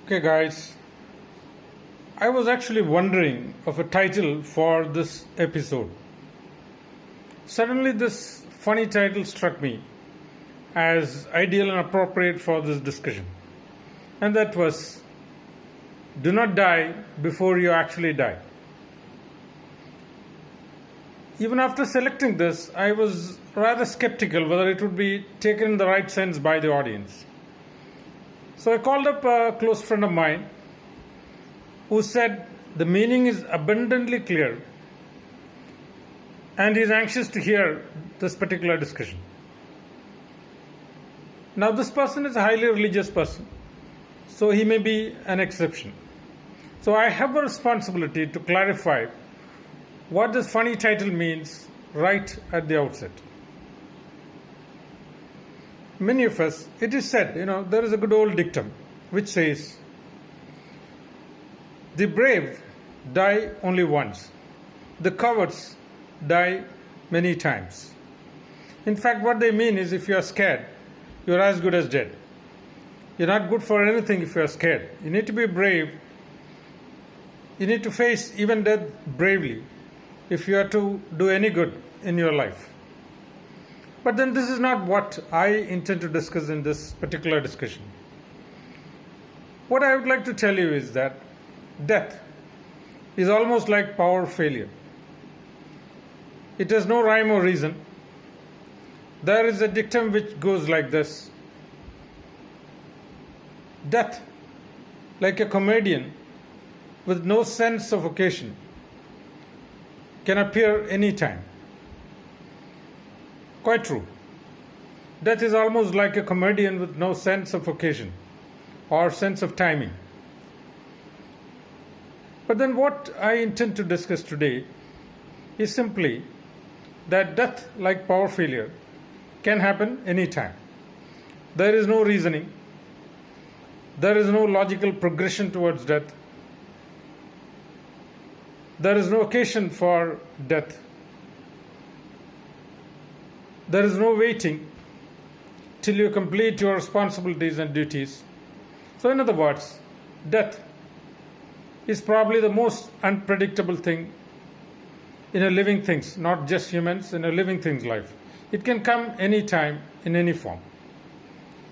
Okay, guys, I was actually wondering of a title for this episode. Suddenly, this funny title struck me as ideal and appropriate for this discussion, and that was Do Not Die Before You Actually Die. Even after selecting this, I was rather skeptical whether it would be taken in the right sense by the audience. So I called up a close friend of mine who said the meaning is abundantly clear and is anxious to hear this particular discussion. Now, this person is a highly religious person, so he may be an exception. So I have a responsibility to clarify what this funny title means right at the outset. Many of us, it is said, there is a good old dictum which says, the brave die only once, the cowards die many times. In fact, what they mean is if you are scared, you are as good as dead. You're not good for anything if you are scared. You need to be brave. You need to face even death bravely if you are to do any good in your life. But then this is not what I intend to discuss in this particular discussion. What I would like to tell you is that death is almost like power failure. It has no rhyme or reason. There is a dictum which goes like this: death, like a comedian with no sense of occasion, can appear any time. Quite true. Death is almost like a comedian with no sense of occasion or sense of timing. But then what I intend to discuss today is simply that death, like power failure, can happen anytime. There is no reasoning. There is no logical progression towards death. There is no occasion for death. There is no waiting till you complete your responsibilities and duties. So in other words, death is probably the most unpredictable thing in a living thing's, not just humans, in a living thing's life. It can come any time, in any form.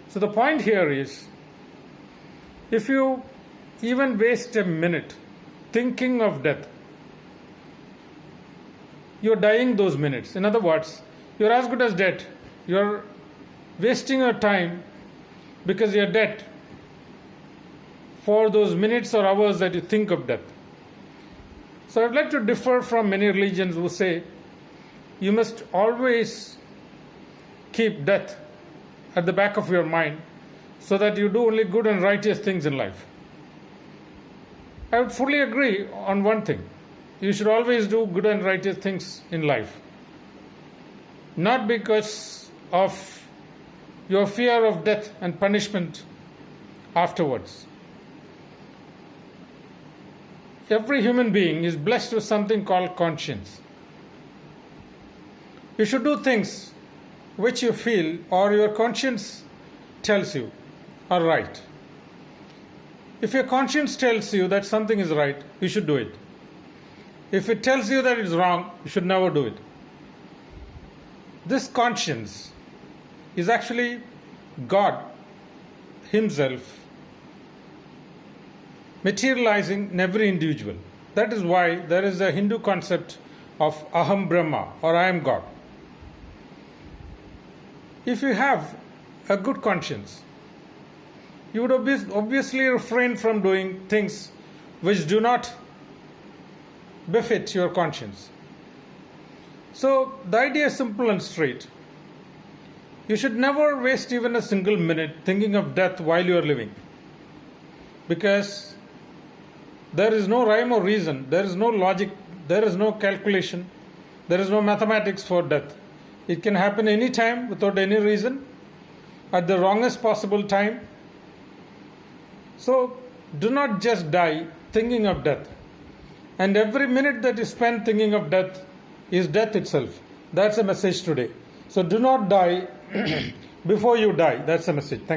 So the point here is, if you even waste a minute thinking of death, you're dying those minutes. In other words, you're as good as dead. You're wasting your time because you're dead for those minutes or hours that you think of death. So I'd like to differ from many religions who say you must always keep death at the back of your mind so that you do only good and righteous things in life. I would fully agree on one thing. You should always do good and righteous things in life. Not because of your fear of death and punishment afterwards. Every human being is blessed with something called conscience. You should do things which you feel or your conscience tells you are right. If your conscience tells you that something is right, you should do it. If it tells you that it's wrong, you should never do it. This conscience is actually God Himself materializing in every individual. That is why there is a Hindu concept of Aham Brahma, or I am God. If you have a good conscience, you would obviously refrain from doing things which do not befit your conscience. So the idea is simple and straight. You should never waste even a single minute thinking of death while you are living. Because there is no rhyme or reason, there is no logic, there is no calculation, there is no mathematics for death. It can happen any time without any reason, at the wrongest possible time. So do not just die thinking of death. And every minute that you spend thinking of death is death itself. That's a message today. So do not die before you die. That's the message. Thank you.